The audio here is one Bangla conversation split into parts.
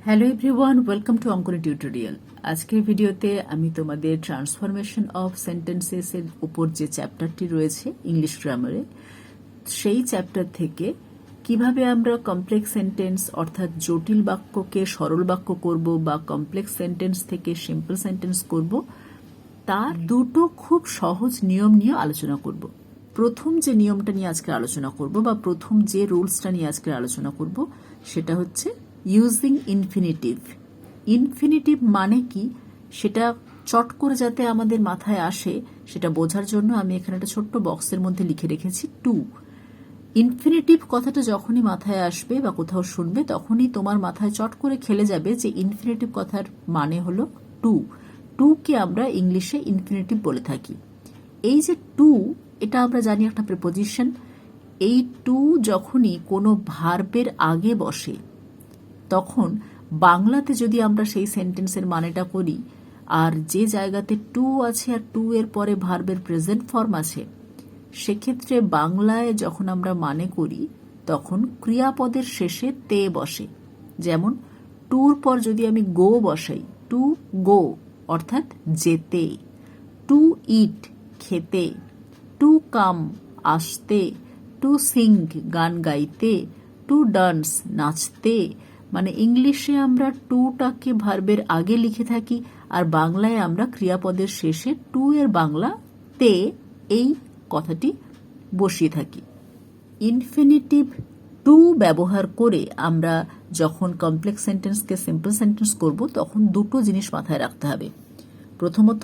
হ্যালো এভরিওয়ান, ওয়েলকাম টু অঙ্কন টিউটোরিয়াল। আজকের ভিডিওতে আমি তোমাদের ট্রান্সফরমেশন অফ সেন্টেন্সেস এর উপর যে চ্যাপ্টারটি রয়েছে ইংলিশ গ্রামারে, সেই চ্যাপ্টার থেকে কিভাবে আমরা কমপ্লেক্স সেন্টেন্স অর্থাৎ জটিল বাক্যকে সরল বাক্য করব বা কমপ্লেক্স সেন্টেন্স থেকে সিম্পল সেন্টেন্স করব, তার দুটো খুব সহজ নিয়ম নিয়ে আলোচনা করব। প্রথম যে নিয়মটা নিয়ে আজকে আলোচনা করব বা প্রথম যে রুলসটা নিয়ে আজকে আলোচনা করব সেটা হচ্ছে ইউজিং ইনফিনিটিভ। ইনফিনিটিভ মানে কি সেটা চট করে যাতে আমাদের মাথায় আসে সেটা বোঝার জন্য আমি এখানে একটা ছোট্ট বক্সের মধ্যে লিখে রেখেছি টু। ইনফিনিটিভ কথাটা যখনই মাথায় আসবে বা কোথাও শুনবে তখনই তোমার মাথায় চট করে খেলে যাবে যে ইনফিনিটিভ কথার মানে হলো টু। টুকে আমরা ইংলিশে ইনফিনিটিভ বলে থাকি। এই যে টু, এটা আমরা জানি একটা প্রিপোজিশন। এই টু যখনই কোনো ভার্বের আগে বসে তখন বাংলাতে যদি আমরা সেই সেন্টেন্সের মানেটা করি, আর যে জায়গাতে টু আছে আর টু এর পরে ভার্বের প্রেজেন্ট ফর্ম আছে, সেক্ষেত্রে বাংলায় যখন আমরা মানে করি তখন ক্রিয়াপদের শেষে তে বসে। যেমন টুর পর যদি আমি গো বসাই, টু গো অর্থাৎ যেতে, টু ইট খেতে, টু কাম আসতে, টু সিং গান গাইতে, টু ডান্স নাচতে। মানে ইংলিশে আমরা টুটাকে ভার্বের আগে লিখে থাকি আর বাংলায় আমরা ক্রিয়াপদের শেষে টু এর বাংলা তে এই কথাটি বসিয়ে থাকি। ইনফিনিটিভ টু ব্যবহার করে আমরা যখন কমপ্লেক্স সেন্টেন্সকে সিম্পল সেন্টেন্স করব তখন দুটো জিনিস মাথায় রাখতে হবে। প্রথমত,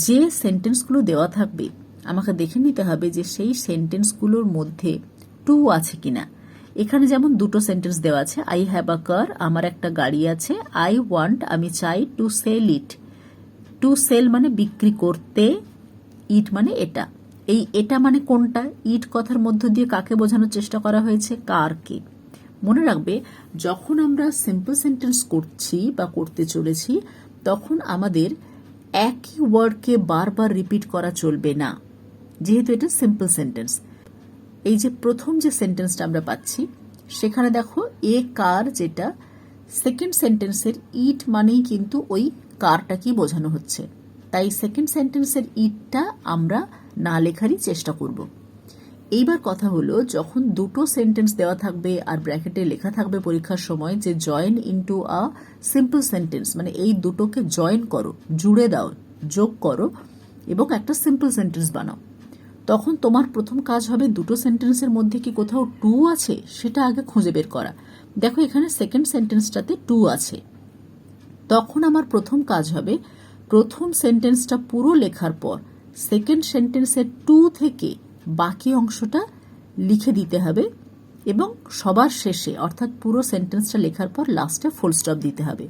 যে সেন্টেন্সগুলো দেওয়া থাকবে আমাকে দেখে নিতে হবে যে সেই সেন্টেন্সগুলোর মধ্যে টু আছে কিনা। এখানে যেমন দুটো সেন্টেন্স দেওয়া আছে, আই হ্যাভ আ কার, আমার একটা গাড়ি আছে, আই ওয়ান্ট আমি চাই, to sell it, to sell মানে বিক্রি করতে, ইট মানে এটা। এই এটা মানে কোনটা? ইট কথার মধ্য দিয়ে কাকে বোঝানোর চেষ্টা করা হয়েছে? কারকে। মনে রাখবে, যখন আমরা সিম্পল সেন্টেন্স করছি বা করতে চলেছি তখন আমাদের একই ওয়ার্ডকে বারবার রিপিট করা চলবে না, যেহেতু এটা সিম্পল সেন্টেন্স। এই যে প্রথম যে সেন্টেন্সটা আমরা পাচ্ছি সেখানে দেখো এ কার, যেটা সেকেন্ড সেন্টেন্সের ইট মানেই কিন্তু ওই কারটাকেই বোঝানো হচ্ছে। তাই সেকেন্ড সেন্টেন্সের ইটটা আমরা না লেখারই চেষ্টা করব। এইবার কথা হলো, যখন দুটো সেন্টেন্স দেওয়া থাকবে আর ব্র্যাকেটে লেখা থাকবে পরীক্ষার সময় যে join into a simple sentence, মানে এই দুটোকে জয়েন করো, জুড়ে দাও, যোগ করো এবং একটা সিম্পল সেন্টেন্স বানাও, তখন তোমার প্রথম কাজ হবে দুটো সেন্টেন্সের মধ্যে কি কোথাও টু আছে সেটা আগে খুঁজে বের করা। দেখো এখানে সেকেন্ড সেন্টেন্সটাতে টু আছে, তখন আমার প্রথম কাজ হবে প্রথম সেন্টেন্সটা পুরো লেখার পর সেকেন্ড সেন্টেন্সের টু থেকে বাকি অংশটা লিখে দিতে হবে এবং সবার শেষে অর্থাৎ পুরো সেন্টেন্সটা লেখার পর লাস্টে ফুল স্টপ দিতে হবে।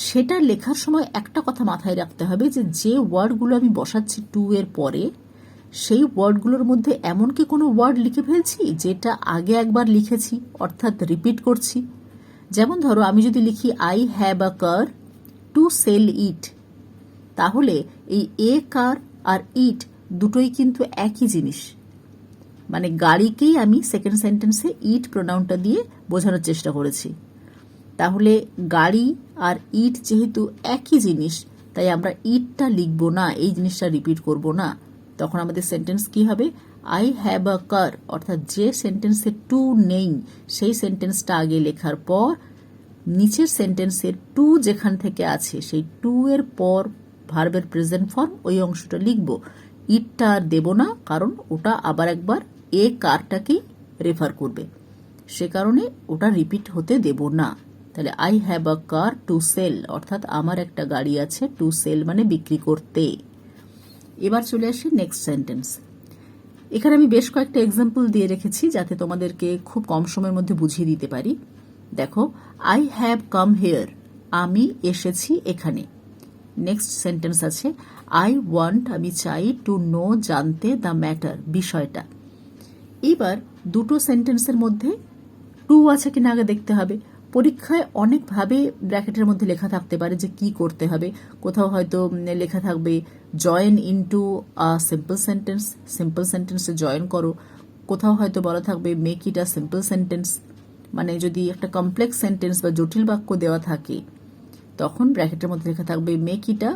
সেটা লেখার সময় একটা কথা মাথায় রাখতে হবে যে ওয়ার্ডগুলো আমি বসাচ্ছি টু এর পরে সেই ওয়ার্ডগুলোর মধ্যে এমন কি কোনো ওয়ার্ড লিখে ফেলছি যেটা আগে একবার লিখেছি, অর্থাৎ রিপিট করছি। যেমন ধরো আমি যদি লিখি I have a car to sell it, তাহলে এই এ কার আর ইট দুটোই কিন্তু একই জিনিস, মানে গাড়িকেই আমি সেকেন্ড সেন্টেন্সে ইট প্রোনাউনটা দিয়ে বোঝানোর চেষ্টা করেছি। তাহলে গাড়ি আর ইট যেহেতু একই জিনিস, তাই আমরা ইটটা লিখবো না, এই জিনিসটা রিপিট করব না। তখন আমাদের সেন্টেন্স কি হবে? আই হ্যাভ আ কার, অর্থাৎ যে সেন্টেন্সে টু নেই সেই সেন্টেন্সটা আগে লেখার পর নিচের সেন্টেন্সের টু যেখান থেকে আছে সেই টু এর পর ভার্বের প্রেজেন্ট ফর্ম ওই অংশটা লিখব। ইটটা আর দেব না, কারণ ওটা আবার একবার এ কারটাকেই রেফার করবে, সে কারণে ওটা রিপিট হতে দেব না। তাহলে I have a car to sell, অর্থাৎ আমার একটা গাড়ি আছে, টু সেল মানে বিক্রি করতে। এবার চলে আসি নেক্সট সেন্টেন্স। এখানে আমি বেশ কয়েকটা এক্সাম্পল দিয়ে রেখেছি যাতে তোমাদেরকে খুব কম সময়ের মধ্যে বুঝিয়ে দিতে পারি। দেখো, আই হ্যাভ কাম হিয়ার, আমি এসেছি এখানে। নেক্সট সেন্টেন্স আছে আই ওয়ান্ট, আমি চাই, টু নো জানতে, দ্য ম্যাটার বিষয়টা। এবার দুটো সেন্টেন্সের মধ্যে টু আছে কিনা আগে দেখতে হবে। পরীক্ষায় অনেকভাবে ব্র্যাকেটের মধ্যে লেখা থাকতে পারে যে কি করতে হবে। কোথাও হয়তো লেখা থাকবে join into a simple sentence, simple সেন্টেন্সে জয়েন করো। কোথাও হয়তো বলা থাকবে make it a simple sentence. মানে যদি একটা কমপ্লেক্স সেন্টেন্স বা জটিল বাক্য দেওয়া থাকে তখন ব্র্যাকেটের মধ্যে লেখা থাকবে make it a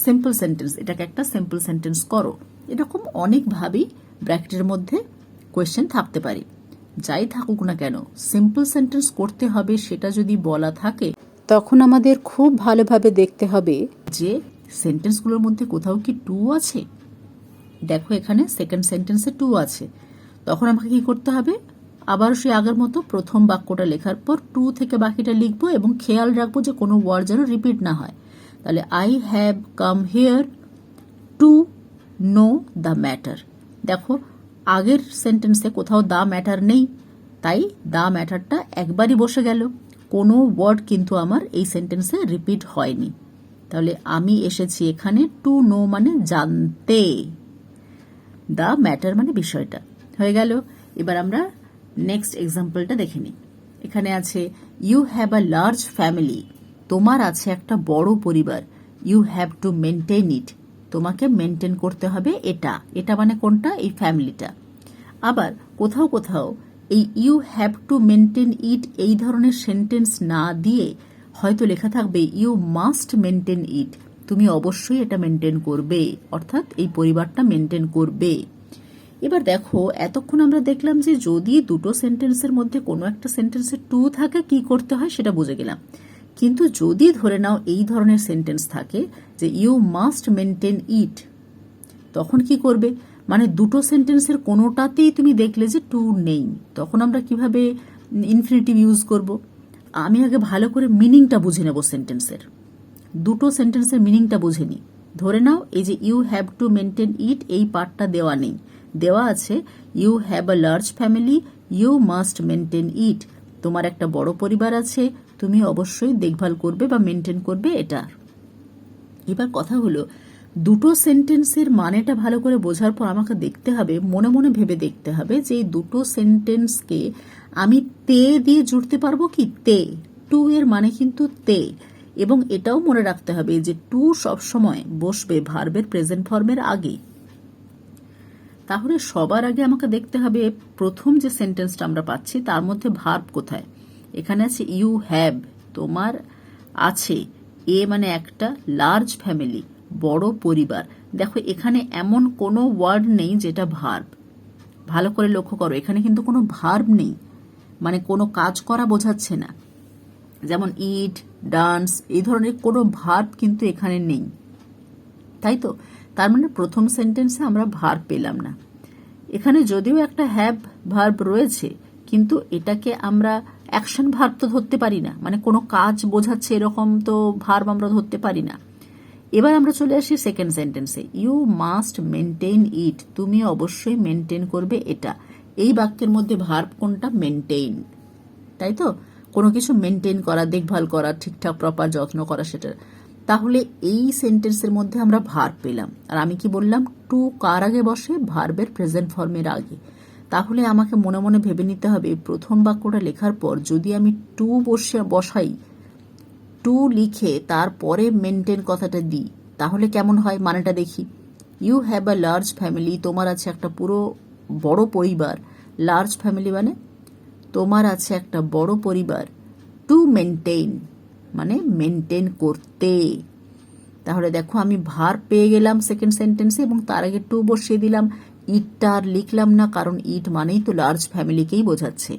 simple sentence, এটাকে একটা সিম্পল সেন্টেন্স করো। এরকম অনেকভাবেই ব্র্যাকেটের মধ্যে কোয়েশ্চেন থাকতে পারে। যাই থাকুক না কেন, সিম্পল সেন্টেন্স করতে হবে সেটা যদি বলা থাকে তখন আমাদের খুব ভালোভাবে দেখতে হবে যে সেন্টেন্সগুলোর মধ্যে কোথাও কি টু আছে। দেখো এখানে সেকেন্ড সেন্টেন্সে টু আছে, তখন আমাকে কি করতে হবে, আবার সেই আগের মতো প্রথম বাক্যটা লেখার পর টু থেকে বাকিটা লিখবো এবং খেয়াল রাখবো যে কোনো ওয়ার্ড যেন রিপিট না হয়। তাহলে I have come here to know the matter. দেখো আগের সেন্টেন্সে কোথাও দ্য ম্যাটার নেই, তাই দ্য ম্যাটারটা একবারই বসে গেল, কোনো ওয়ার্ড কিন্তু আমার এই সেন্টেন্সে রিপিট হয়নি। তাহলে আমি এসেছি এখানে টু নো মানে জানতে, দ্য ম্যাটার মানে বিষয়টা হয়ে গেল। এবার আমরা নেক্সট এক্সাম্পলটা দেখে নিই। এখানে আছে you have a large family, তোমার আছে একটা বড় পরিবার। You have to maintain it, তোমাকে মেনটেন করতে হবে এটা। এটা মানে কোনটা, এই ফ্যামিলিটা। আবার কোথাও কোথাও এই you have to maintain it এই ধরনের সেন্টেন্স না দিয়ে হয়তো লেখা থাকবে ইউ মাস্ট মেনটেন ইট, তুমি অবশ্যই এটা মেনটেন করবে, অর্থাৎ এই পরিবারটা মেনটেন করবে। এবার দেখো এতক্ষণ আমরা দেখলাম যে যদি দুটো সেন্টেন্সের মধ্যে কোনো একটা সেন্টেন্সে টু থাকে কি করতে হয় সেটা বুঝে গেলাম, কিন্তু যদি ধরে নাও এই ধরনের সেন্টেন্স থাকে যে ইউ মাস্ট মেনটেন ইট, তখন কি করবে, মানে দুটো সেন্টেন্সের কোনোটাতেই তুমি দেখলে যে টু নেই, তখন আমরা কিভাবে ইনফিনিটিভ ইউজ করব। আমি আগে ভালো করে মিনিংটা বুঝে নেব সেন্টেন্সের, দুটো সেন্টেন্সের মিনিংটা বুঝে নিই। ধরে নাও এই যে you have to maintain it এই পার্টটা দেওয়া নেই, দেওয়া আছে you have a large family you must maintain it, তোমার একটা বড় পরিবার আছে তুমি অবশ্যই দেখভাল করবে বা মেনটেন করবে এটা। এবার কথা হলো দুটো সেন্টেন্সের মানেটা ভালো করে বোঝার পর আমাকে দেখতে হবে, মনে মনে ভেবে দেখতে হবে যে এই দুটো সেন্টেন্সকে আমি তে দিয়ে জুড়তে পারবো কি, তে, টু এর মানে কিন্তু তে। এবং এটাও মনে রাখতে হবে যে টু সবসময় বসবে ভার্বের প্রেজেন্ট ফর্মের আগে। তাহলে সবার আগে আমাকে দেখতে হবে প্রথম যে সেন্টেন্সটা আমরা পাচ্ছি তার মধ্যে ভার্ব কোথায়। এখানে আছে ইউ হ্যাভ, তোমার আছে, এ মানে একটা, লার্জ ফ্যামিলি বড় পরিবার। দেখো এখানে এমন কোনো ওয়ার্ড নেই যেটা ভার্ব, ভালো করে লক্ষ্য করো এখানে কিন্তু কোনো ভার্ব নেই, মানে কোনো কাজ করা বোঝাচ্ছে না, যেমন ইট, ডান্স এই ধরনের কোনো ভার্ব কিন্তু এখানে নেই, তাই তো। তার মানে প্রথম সেন্টেন্সে আমরা ভার্ব পেলাম না। এখানে যদিও একটা হ্যাভ ভার্ব রয়েছে কিন্তু এটাকে আমরা অ্যাকশন ভার্ব তো ধরতে পারি না, মানে কোনো কাজ বোঝাচ্ছে এরকম তো ভার্ব আমরা ধরতে পারি না। এবার আমরা চলে আসি সেকেন্ড সেন্টেন্সে, ইউ মাস্ট মেনটেন ইট, তুমি অবশ্যই মেনটেন করবে এটা। এই বাক্যের মধ্যে ভার্ব কোনটা, মেনটেইন, তাই তো, কোনো কিছু মেনটেন করা, দেখভাল করা, ঠিকঠাক প্রপার যত্ন করা সেটা। তাহলে এই সেন্টেন্সের মধ্যে আমরা ভার্ব পেলাম, আর আমি কি বললাম টু কার আগে বসে, ভার্বের প্রেজেন্ট ফর্মের আগে। তাহলে আমাকে মনে মনে ভেবে নিতে হবে প্রথম বাক্যটা লেখার পর যদি আমি টু বসাই, টু লিখে তারপরে মেনটেন কথাটা দিই তাহলে কেমন হয়, মানেটা দেখি। You have a large family, তোমার আছে একটা পুরো বড় পরিবার, লার্জ ফ্যামিলি মানে তোমার আছে একটা বড় পরিবার, টু মেনটেইন মানে মেনটেন করতে। তাহলে দেখো আমি ভার্ব পেয়ে গেলাম সেকেন্ড সেন্টেন্সে এবং তার আগে টু বসিয়ে দিলাম, ইটটা আর লিখলাম না কারণ ইট মানেই তো লার্জ ফ্যামিলিকেই বোঝাচ্ছে।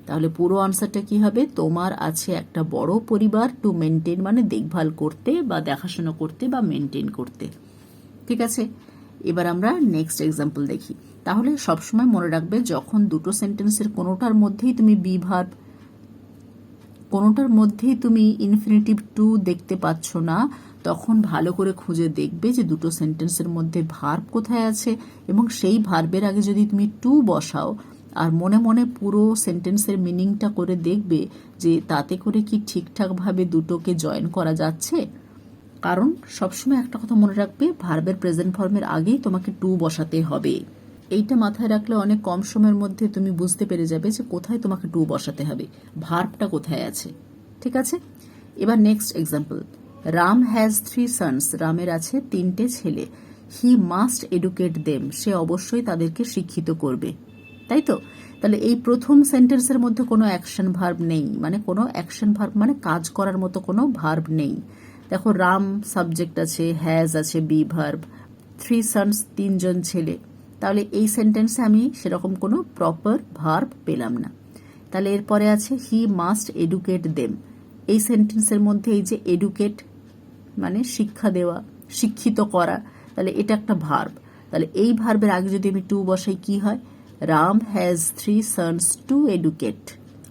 তাহলে পুরো আনসারটা কি হবে, তোমার আছে একটা বড় পরিবার, টু মেনটেন মানে দেখভাল করতে বা দেখাশোনা করতে বা মেনটেন করতে। ঠিক আছে, এবার আমরা নেক্সট এক্সাম্পল দেখি। তাহলে সবসময় মনে রাখবে যখন দুটো সেন্টেন্সের কোনোটার মধ্যেই তুমি বি ভার্ব, কোনোটার মধ্যেই তুমি ইনফিনিটিভ টু দেখতে পাচ্ছ না, তখন ভালো করে খুঁজে দেখবে যে দুটো সেন্টেন্সের মধ্যে ভার্ব কোথায় আছে এবং সেই ভার্বের আগে যদি তুমি টু বসাও আর মনে মনে পুরো সেন্টেন্সের মিনিংটা করে দেখবে যে তাতে করে কি ঠিকঠাকভাবে দুটোকে জয়েন করা যাচ্ছে। কারণ সবসময় একটা কথা মনে রাখবে, ভার্বের প্রেজেন্ট ফর্মের আগেই তোমাকে টু বসাতে হবে। এইটা মাথায় রাখলে অনেক কম সময়ের মধ্যে তুমি বুঝতে পেরে যাবে যে কোথায় তোমাকে টু বসাতে হবে, ভার্বটা কোথায় আছে। ঠিক আছে, এবার next example, Ram has 3 sons, রামের আছে 3টে ছেলে। হি মাস্ট এডুকেট দেম, সে অবশ্যই তাদেরকে শিক্ষিত করবে। তাই তো? তাহলে এই প্রথম সেন্টেন্সের মধ্যে কোনো অ্যাকশন ভার্ব নেই, মানে কোনো অ্যাকশন ভার্ব মানে কাজ করার মতো কোনো ভার্ব নেই। দেখো রাম সাবজেক্ট আছে, হ্যাজ আছে বি ভার্ব, 3 সন্স 3 ছেলে। তাহলে এই সেন্টেন্সে আমি সেরকম কোনো প্রপার ভার্ব পেলাম না। তাহলে এরপরে আছে হি মাস্ট এডুকেট দেম। এই সেন্টেন্সের মধ্যে এই যে এডুকেট মানে শিক্ষা দেওয়া, শিক্ষিত করা, তাহলে এটা একটা ভার্ব। তাহলে এই ভার্বের আগে যদি আমি টু বসাই কি হয়? Ram has 3 sons to educate.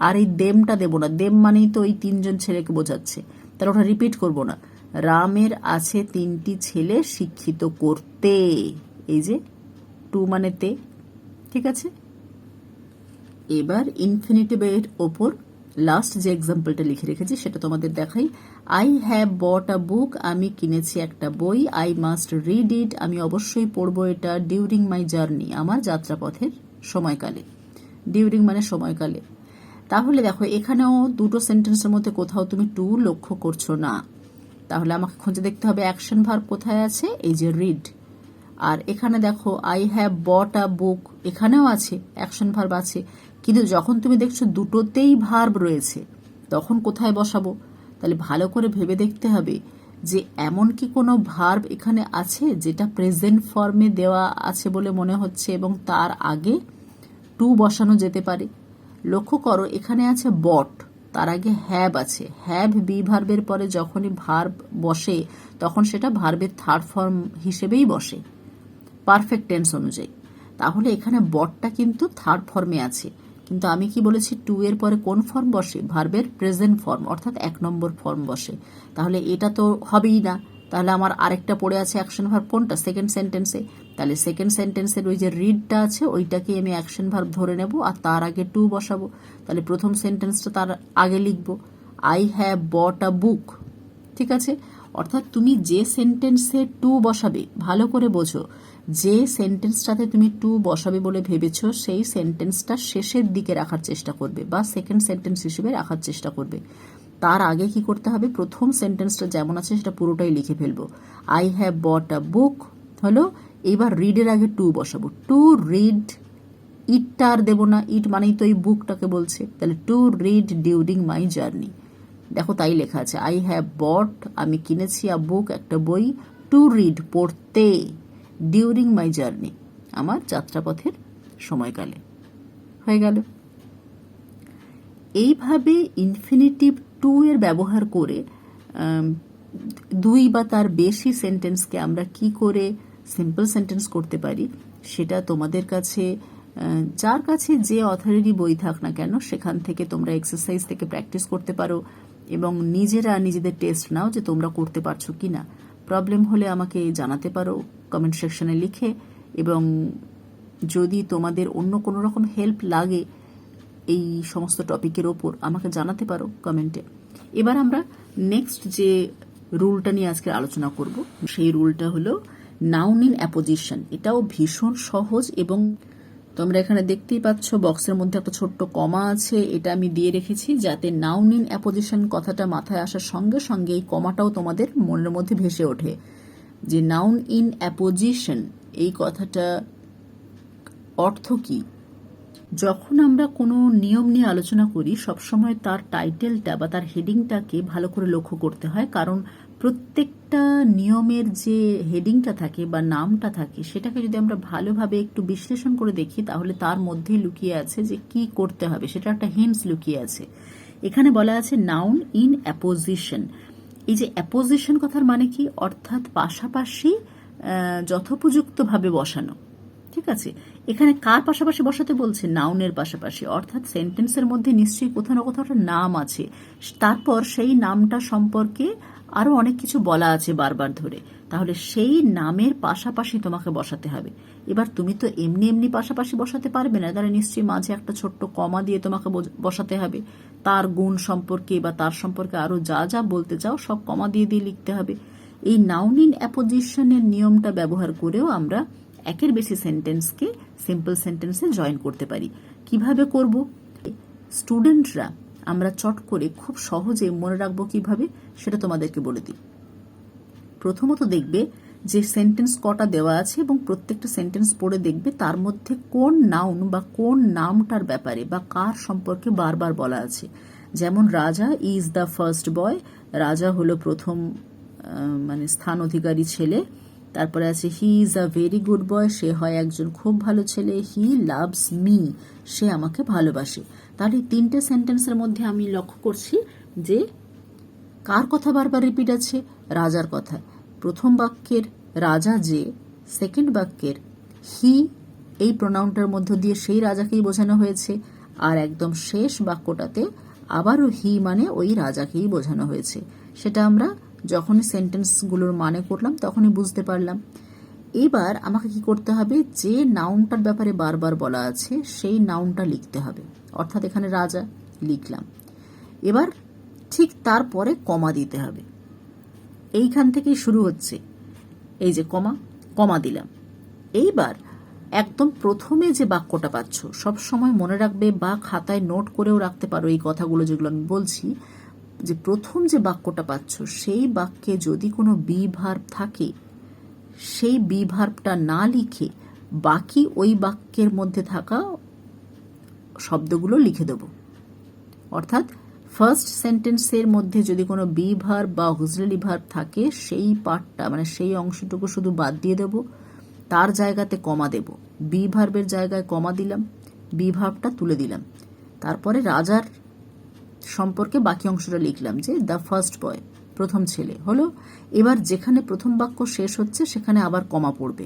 আর এই দেমটা দেব না, দেম মানেই তো ওই 3 ছেলেকে বোঝাচ্ছে, তাহলে ওটা রিপিট করব না। রামের আছে 3টি ছেলে শিক্ষিত করতে, এই যে টু মানে তে, ঠিক আছে। এবার ইনফিনিটিভের ওপর লাস্ট যে এক্সাম্পলটা লিখে রেখেছি সেটা তোমাদের দেখাই। আই হ্যাভ বট আ বুক, আমি কিনেছি একটা বই। আই মাস্ট রিড ইট, আমি অবশ্যই পড়বো এটা। ডিউরিং মাই জার্নি, আমার যাত্রাপথের সময়কালে। ডিউরিং মানে সময়কালে। তাহলে দেখো এখানেও দুটো সেন্টেন্সের মধ্যে কোথাও তুমি টু লক্ষ্য করছো না, তাহলে আমাকে খুঁজে দেখতে হবে অ্যাকশন ভার্ব কোথায় আছে, এই যে রিড। আর এখানে দেখো আই হ্যাভ বট আ বুক, এখানেও আছে অ্যাকশন ভার্ব আছে, কিন্তু যখন তুমি দেখছো দুটোতেই ভার্ব রয়েছে তখন কোথায় বসাবো? তাহলে ভালো করে ভেবে দেখতে হবে যে এমন কি কোনো ভার্ব এখানে আছে যেটা প্রেজেন্ট ফর্মে দেওয়া আছে বলে মনে হচ্ছে এবং তার আগে টু বসানো যেতে পারে। লক্ষ্য করো এখানে আছে বট, তার আগে হ্যাভ আছে। হ্যাভ বি ভার্বের পরে যখনই ভার্ব বসে তখন সেটা ভার্বের থার্ড ফর্ম হিসেবেই বসে পারফেক্ট টেন্স অনুযায়ী। তাহলে এখানে বটটা কিন্তু থার্ড ফর্মে আছে, কিন্তু আমি কি বলেছি টু এর পরে কোন ফর্ম বসে? ভার্বের প্রেজেন্ট ফর্ম অর্থাৎ 1 নম্বর ফর্ম বসে। তাহলে এটা তো হবেই না। তাহলে আমার আরেকটা পড়ে আছে অ্যাকশন ভার্ব, কোনটা? সেকেন্ড সেন্টেন্সে। তাহলে সেকেন্ড সেন্টেন্সের ওই যে রিডটা আছে ওইটাকে আমি অ্যাকশন ভার্ব ধরে নেব আর তার আগে টু বসাবো। তাহলে প্রথম সেন্টেন্সটা তার আগে লিখব আই হ্যাভ বট আ বুক, ঠিক আছে। অর্থাৎ তুমি যে সেন্টেন্সে টু বসাবে, ভালো করে বোঝো, যে সেন্টেন্সটাতে তুমি টু বসাবে বলে ভেবেছো সেই সেন্টেন্সটা শেষের দিকে রাখার চেষ্টা করবে বা সেকেন্ড সেন্টেন্স হিসেবে রাখার চেষ্টা করবে। তার আগে কি করতে হবে? প্রথম সেন্টেন্সটা যেমন আছে সেটা পুরোটাই লিখে ফেলবো। আই হ্যাভ বট আ বুক হলো, এবার রিডের আগে টু বসাবো। টু রিড, ইটটা আর দেবো না, ইট মানেই তো এই বুকটাকে বলছে। তাহলে to read during my journey. দেখো তাই লেখা আছে আই হ্যাভ বট, আমি কিনেছি, আ বুক একটা বই, টু রিড পড়তে, ডিউরিং মাই জার্নি আমার যাত্রাপথের সময়কালে। হয়ে গেল। এইভাবে ইনফিনিটিভ টু এর ব্যবহার করে দুই বা তার বেশি সেন্টেন্সকে আমরা কি করে সিম্পল সেন্টেন্স করতে পারি সেটা তোমাদের কাছে, যার কাছে যে অথরেরই বই থাক না কেন, সেখান থেকে তোমরা এক্সারসাইজ থেকে প্র্যাকটিস করতে পারো এবং নিজেরা নিজেদের টেস্ট নাও যে তোমরা করতে পারছো কি না। প্রবলেম হলে আমাকে জানাতে পারো কমেন্ট সেকশনে লিখে, এবং যদি তোমাদের অন্য কোনো রকম হেল্প লাগে এই সমস্ত টপিকের ওপর আমাকে জানাতে পারো কমেন্টে। এবার আমরা নেক্সট যে রুলটা নিয়ে আজকে আলোচনা করব সেই রুলটা হলো নাউন ইন অ্যাপোজিশন। এটাও ভীষণ সহজ এবং তোমরা এখানে দেখতেই পাচ্ছ বক্সের মধ্যে একটা ছোট্ট কমা আছে, এটা আমি দিয়ে রেখেছি যাতে নাউন ইন অ্যাপোজিশন কথাটা মাথায় আসার সঙ্গে সঙ্গে এই কমাটাও তোমাদের মনের মধ্যে ভেসে ওঠে যে নাউন ইন অ্যাপোজিশন এই কথাটা অর্থ কি। যখন আমরা কোনো নিয়ম নিয়ে আলোচনা করি সবসময় তার টাইটেলটা বা তার হেডিংটাকে ভালো করে লক্ষ্য করতে হয়, কারণ প্রত্যেকটা নিয়মের যে হেডিংটা থাকে বা নামটা থাকে সেটাকে যদি আমরা ভালোভাবে একটু বিশ্লেষণ করে দেখি তাহলে তার মধ্যেই লুকিয়ে আছে যে কি করতে হবে, সেটা একটা হিন্টস লুকিয়ে আছে। এখানে বলা আছে নাউন ইন অ্যাপোজিশন। এই যে অ্যাপোজিশন কথার মানে কি? অর্থাৎ পাশাপাশি যথোপযুক্তভাবে বসানো, ঠিক আছে। এখানে কার পাশাপাশি বসাতে বলছে? নাউনের পাশাপাশি, অর্থাৎ সেন্টেন্সের মধ্যে নিশ্চয়ই কোথাও না কোথাও একটা নাম আছে, তারপর সেই নামটা সম্পর্কে আরো অনেক কিছু বলা আছে বারবার ধরে, তাহলে সেই নামের পাশাপাশি তোমাকে বসাতে হবে। এবার তুমি তো এমনি এমনি পাশাপাশি বসাতে পারবে না, তাহলে নিশ্চয়ই মাঝে একটা ছোট্ট কমা দিয়ে তোমাকে বসাতে হবে। তার গুণ সম্পর্কে বা তার সম্পর্কে আরো যা যা বলতে চাও সব কমা দিয়ে দিয়ে লিখতে হবে। এই নাউন ইন অ্যাপোজিশনের নিয়মটা ব্যবহার করেও আমরা একের বেশি সেন্টেন্সকে সিম্পল সেন্টেন্সে জয়েন করতে পারি। কিভাবে করব? স্টুডেন্টরা আমরা চট করে খুব সহজে মনে রাখবো কিভাবে সেটা তোমাদেরকে বলে দিই। প্রথমত দেখবে যে সেন্টেন্স কটা দেওয়া আছে এবং প্রত্যেকটা সেন্টেন্স পড়ে দেখবে তার মধ্যে কোন নাউন বা কোন নামটার ব্যাপারে বা কার সম্পর্কে বারবার বলা আছে। যেমন রাজা ইজ দ্য ফার্স্ট বয়, রাজা হলো প্রথম মানে স্থান অধিকারী ছেলে। তারপরে আছে he is a very good boy, সে হয় একজন খুব ভালো ছেলে। হি লাভস মি, সে আমাকে ভালোবাসে। তাহলে তিনটে সেন্টেন্সের মধ্যে আমি লক্ষ্য করছি যে কার কথা বারবার রিপিট আছে? রাজার কথা। প্রথম বাক্যের রাজা যে, সেকেন্ড বাক্যের হি, এই প্রোনাউনটার মধ্য দিয়ে সেই রাজাকেই বোঝানো হয়েছে, আর একদম শেষ বাক্যটাতে আবারও হি মানে ওই রাজাকেই বোঝানো হয়েছে। সেটা আমরা যখনই সেন্টেন্সগুলোর মানে করলাম তখনই বুঝতে পারলাম। এবার আমাকে কি করতে হবে? যে নাউনটার ব্যাপারে বারবার বলা আছে সেই নাউনটা লিখতে হবে। অর্থাৎ এখানে রাজা লিখলাম। এবার ঠিক তারপরে কমা দিতে হবে। এইখান থেকেই শুরু হচ্ছে, এই যে কমা দিলাম। এইবার একদম প্রথমে যে বাক্যটা পাচ্ছ, সব সময় মনে রাখবে বা খাতায় নোট করেও রাখতে পারো এই কথাগুলো যেগুলো আমি বলছি, যে প্রথম যে বাক্যটা পাচ্ছ সেই বাক্যে যদি কোনো বি ভার্ব থাকে, সেই বি ভার্বটা না লিখে বাকি ওই বাক্যের মধ্যে থাকা শব্দগুলো লিখে দেব। অর্থাৎ ফার্স্ট সেন্টেন্সের মধ্যে যদি কোনো বি ভার্ব বা অক্সিলারি ভার্ব থাকে সেই পার্টটা মানে সেই অংশটুকু শুধু বাদ দিয়ে দেব, তার জায়গাতে কমা দেব। বি ভার্বের জায়গায় কমা দিলাম, বি ভার্বটা তুলে দিলাম। তারপরে রাজার সম্পর্কে বাকি অংশটা লিখলাম যে দ্য ফার্স্ট বয়, প্রথম ছেলে হলো। এবার যেখানে প্রথম বাক্য শেষ হচ্ছে সেখানে আবার কমা পড়বে,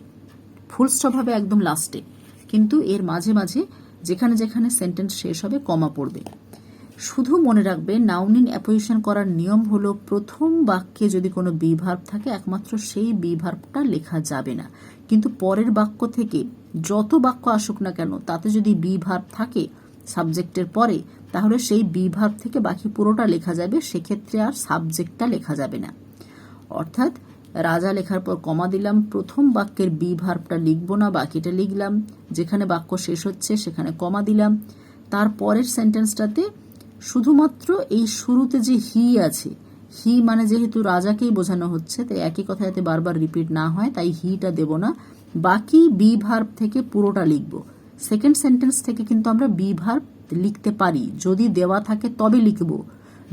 ফুল স্টপ হবে একদম লাস্টে, কিন্তু এর মাঝে মাঝে যেখানে যেখানে সেন্টেন্স শেষ হবে কমা পড়বে। শুধু মনে রাখবে নাউন ইন অ্যাপোজিশন করার নিয়ম হলো প্রথম বাক্যে যদি কোনো বি ভার্ব থাকে একমাত্র সেই বি ভার্বটা লেখা যাবে না, কিন্তু পরের বাক্য থেকে যত বাক্য আসুক না কেন তাতে যদি বি ভার্ব থাকে সাবজেক্টের পরে, তাহলে সেই বি ভার্ব থেকে বাকি পুরোটা লেখা যাবে, সেক্ষেত্রে আর সাবজেক্টটা লেখা যাবে না। অর্থাৎ রাজা লেখার পর কমা দিলাম, প্রথম বাক্যের বি ভার্বটা লিখবো না, বাকিটা লিখলাম। যেখানে বাক্য শেষ হচ্ছে সেখানে কমা দিলাম। তারপরের সেন্টেন্সটাতে শুধুমাত্র এই শুরুতে যে হি আছে, হি মানে যেহেতু রাজাকেই বোঝানো হচ্ছে তাই একই কথা যাতে বারবার রিপিট না হয় তাই হিটা দেব না, বাকি বি ভার্ব থেকে পুরোটা লিখব। সেকেন্ড সেন্টেন্স থেকে কিন্তু আমরা বি ভার্ব লিখতে পারি, যদি দেওয়া থাকে তবে লিখব,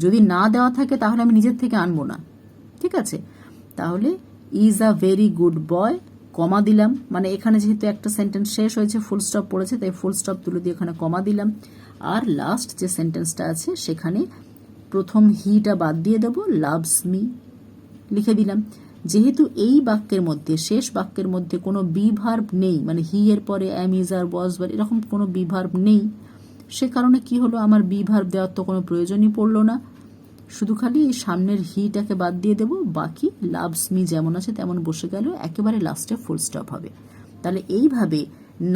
যদি না দেওয়া থাকে তাহলে আমি নিজের থেকে আনবো না। ঠিক আছে? তাহলে is a very good boy, comma দিলাম, মানে এখানে যেহেতু একটা সেন্টেন্স শেষ হয়েছে ফুল স্টপ পড়েছে তাই ফুল স্টপ তুলে দিয়ে এখানে কমা দিলাম। আর লাস্ট যে সেন্টেন্সটা আছে সেখানে প্রথম হিটা বাদ দিয়ে দেব, লাভস মি লিখে দিলাম। যেহেতু এই বাক্যের মধ্যে শেষ বাক্যের মধ্যে কোনো বি ভার্ব নেই, মানে হি এর পরে অ্যাম, ইজ, আর, ওয়াজ, ওয়ার এরকম কোনো বি ভার্ব নেই, সে কারণে কি হলো, আমার বি ভার্ব দেওয়ার তো কোনো প্রয়োজনই পড়লো না, শুধু খালি এই সামনের হিটাকে বাদ দিয়ে দেব, বাকি লাভস মি যেমন আছে তেমন বসে গেল, একেবারে লাস্টে ফুল স্টপ হবে। তাহলে এইভাবে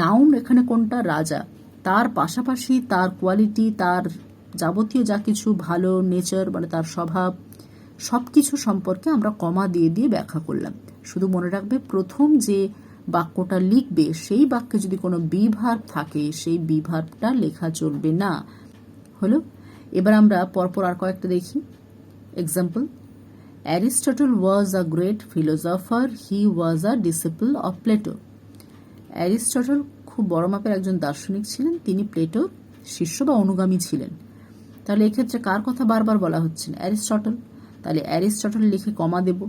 নাউন এখানে কোনটা? রাজা, তার পাশাপাশি তার কোয়ালিটি, তার যাবতীয় যা কিছু ভালো নেচার মানে তার স্বভাব সব কিছু সম্পর্কে আমরা কমা দিয়ে দিয়ে ব্যাখ্যা করলাম। শুধু মনে রাখবে প্রথম যে বাক্যটা লিখবে সেই বাক্যে যদি কোনো বি ভার্ব থাকে সেই বি ভার্বটা লেখা চলবে না। হলো? এবার আমরা পরপর আর কয়েকটা দেখি। Example, Aristotle was a great philosopher, he was a disciple of Plato. Aristotle খুব বড় মাপের একজন দার্শনিক ছিলেন, তিনি প্লেটোর শিষ্য বা অনুগামী ছিলেন। তাহলে এক্ষেত্রে কার কথা বারবার বলা হচ্ছে? অ্যারিস্টটল। তাহলে অ্যারিস্টটল লিখে কমা দেব।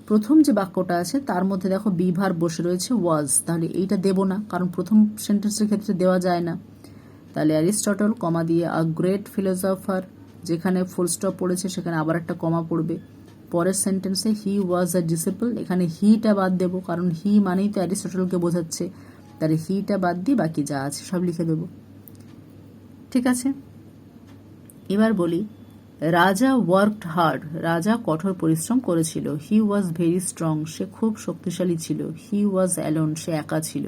প্রথম যে বাক্যটা আছে তার মধ্যে দেখো বি ভার্ব বসে রয়েছে ওয়াজ, তাহলে এইটা দেব না কারণ প্রথম সেন্টেন্সের ক্ষেত্রে দেওয়া যায় না। তাহলে অ্যারিস্টটল কমা দিয়ে আ গ্রেট ফিলোসফার, যেখানে ফুল স্টপ পড়েছে সেখানে আবার একটা কমা পড়বে। পরের সেন্টেন্সে হি ওয়াজ আ ডিসিপল, এখানে হিটা বাদ দেব কারণ হি মানেই তো অ্যারিস্টটলকে বোঝাচ্ছে, তাহলে হিটা বাদ দিয়ে বাকি যা আছে সব লিখে দেব। ঠিক আছে? এবার বলি, রাজা ওয়ার্কড হার্ড, রাজা কঠোর পরিশ্রম করেছিল। হি ওয়াজ ভেরি স্ট্রং, সে খুব শক্তিশালী ছিল। হি ওয়াজ অ্যালোন, সে একা ছিল।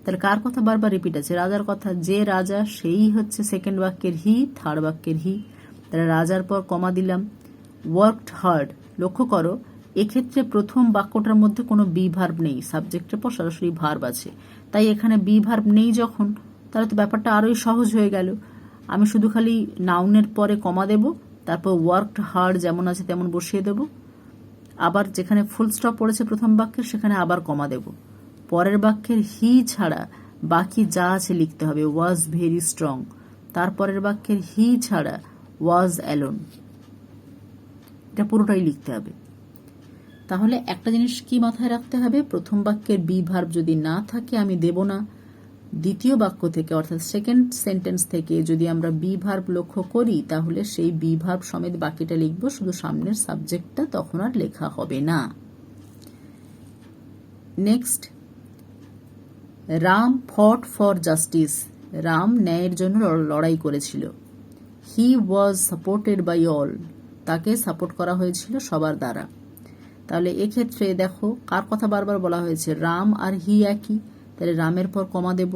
তাহলে কার কথা বারবার রিপিট আছে? রাজার কথা। যে রাজা সেই হচ্ছে সেকেন্ড বাক্যের হি, থার্ড বাক্যের হি। তাহলে রাজার পর কমা দিলাম। ওয়ার্কড হার্ড, লক্ষ্য করো এক্ষেত্রে প্রথম বাক্যটার মধ্যে কোনো বি ভার্ব নেই, সাবজেক্টের পর সরাসরি ভার্ব আছে, তাই এখানে বি ভার্ব নেই যখন, তাহলে তো ব্যাপারটা আরোই সহজ হয়ে গেল। আমি শুধু খালি নাউনের পরে কমা দেব, তারপর ওয়ার্কড হার্ড যেমন আছে তেমন বসিয়ে দেব, আবার যেখানে ফুল স্টপ পড়েছে প্রথম বাক্যের সেখানে আবার কমা দেব। পরের বাক্যের হি ছাড়া বাকি যা আছে লিখতে হবে। ওয়াজ ভেরি স্ট্রং, তারপরের বাক্যের হি ছাড়া ওয়াজ অ্যালোন, এটা পুরোটাই লিখতে হবে। তাহলে একটা জিনিস কি মাথায় রাখতে হবে, প্রথম বাক্যের বি ভার্ব যদি না থাকে আমি দেব না। দ্বিতীয় বাক্য থেকে অর্থাৎ সেকেন্ড সেন্টেন্স থেকে যদি আমরা বি ভার্ব লক্ষ্য করি তাহলে সেই বি ভার্ব সমেত বাকিটা লিখব, শুধু সামনের সাবজেক্টটা তখন আর লেখা হবে না। Next, Ram fought for justice, Ram ন্যায়ের জন্য লড়াই করেছিল। হি ওয়াজ সাপোর্টেড বাই অল, তাকে সাপোর্ট করা হয়েছিল সবার দ্বারা। তাহলে এক্ষেত্রে দেখো কার কথা বারবার বলা হয়েছে, রাম আর হি একই, তাহলে রামের পর কমা দেব।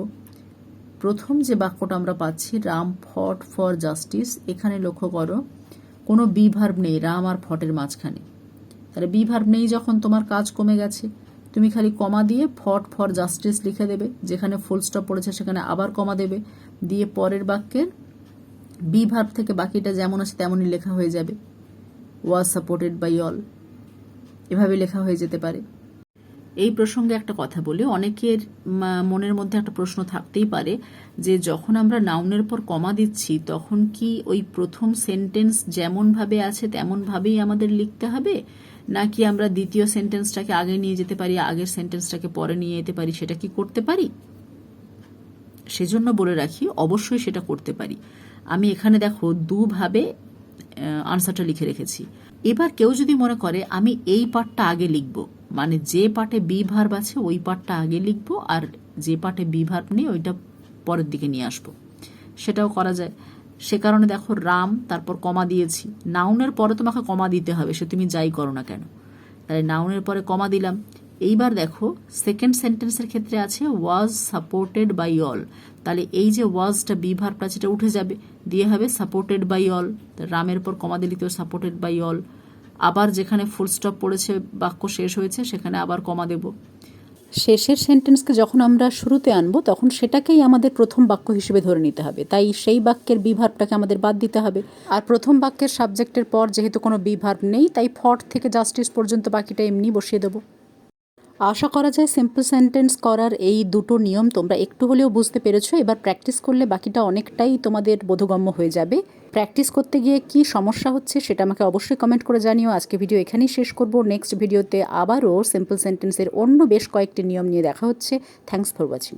প্রথম যে বাক্যটা আমরা পাচ্ছি রাম ফট ফর জাস্টিস, এখানে লক্ষ্য করো কোনো বি ভার্ব নেই রাম আর ফটের মাঝখানে। তাহলে বি ভার্ব নেই যখন তোমার কাজ কমে গেছে, তুমি খালি কমা দিয়ে ফট ফর জাস্টিস লিখে দেবে, যেখানে ফুল স্টপ পড়েছে সেখানে আবার কমা দেবে, দিয়ে পরের বাক্যের বি ভার্ব থেকে বাকিটা যেমন আছে তেমনই লেখা হয়ে যাবে। ওয়াজ সাপোর্টেড বাই অল, এভাবে লেখা হয়ে যেতে পারে। এই প্রসঙ্গে একটা কথা বলি, অনেকের মনের মধ্যে একটা প্রশ্ন থাকতেই পারে যে যখন আমরা নাউনের পর কমা দিচ্ছি তখন কি ওই প্রথম সেন্টেন্স যেমনভাবে আছে তেমনভাবেই আমাদের লিখতে হবে, নাকি আমরা দ্বিতীয় সেন্টেন্সটাকে আগে নিয়ে যেতে পারি, আগের সেন্টেন্সটাকে পরে নিয়ে যেতে পারি, সেটা কি করতে পারি? সেজন্য বলে রাখি অবশ্যই সেটা করতে পারি। আমি এখানে দেখো দুভাবে আনসারটা লিখে রেখেছি। এবার কেউ যদি মনে করে আমি এই পার্টটা আগে লিখব, মানে যে পার্টে বি ভার্ব আছে ওই পার্টটা আগে লিখব আর যে পার্টে বি ভার্ব নেই ওইটা পরের দিকে নিয়ে আসবো, সেটাও করা যায়। সে কারণে দেখো রাম তারপর কমা দিয়েছি, নাউনের পরে তোমাকে কমা দিতে হবে সে তুমি যাই করো না কেন, তাহলে নাউনের পরে কমা দিলাম। এইবার দেখো সেকেন্ড সেন্টেন্সের ক্ষেত্রে আছে ওয়াজ সাপোর্টেড বাই অল, তাহলে এই যে ওয়াজটা বি ভার্বটা সেটা উঠে যাবে, দিয়ে হবে সাপোর্টেড বাই অল, রামের পর কমা দিলে তো সাপোর্টেড বাই অল। আবার যেখানে ফুল স্টপ পড়েছে বাক্য শেষ হয়েছে সেখানে আবার কমা দেব। শেষের সেন্টেন্সকে যখন আমরা শুরুতে আনবো তখন সেটাকেই আমাদের প্রথম বাক্য হিসেবে ধরে নিতে হবে, তাই সেই বাক্যের বি ভার্বটাকে আমাদের বাদ দিতে হবে। আর প্রথম বাক্যের সাবজেক্টের পর যেহেতু কোনো বি ভার্ব নেই তাই ফট থেকে জাস্টিস পর্যন্ত বাকিটা এমনি বসিয়ে দেবো। আশা করা যায় সিম্পল সেন্টেন্স করার এই দুটো নিয়ম তোমরা একটু হলেও বুঝতে পেরেছো। এবার প্র্যাকটিস করলে বাকিটা অনেকটাই তোমাদের বোধগম্য হয়ে যাবে। প্র্যাকটিস করতে গিয়ে কি সমস্যা হচ্ছে সেটা আমাকে অবশ্যই কমেন্ট করে জানিও। আজকে ভিডিও এখানেই শেষ করব, নেক্সট ভিডিওতে আবারও সিম্পল সেন্টেন্সের অন্য বেশ কয়েকটি নিয়ম নিয়ে দেখা হচ্ছে। Thanks for watching.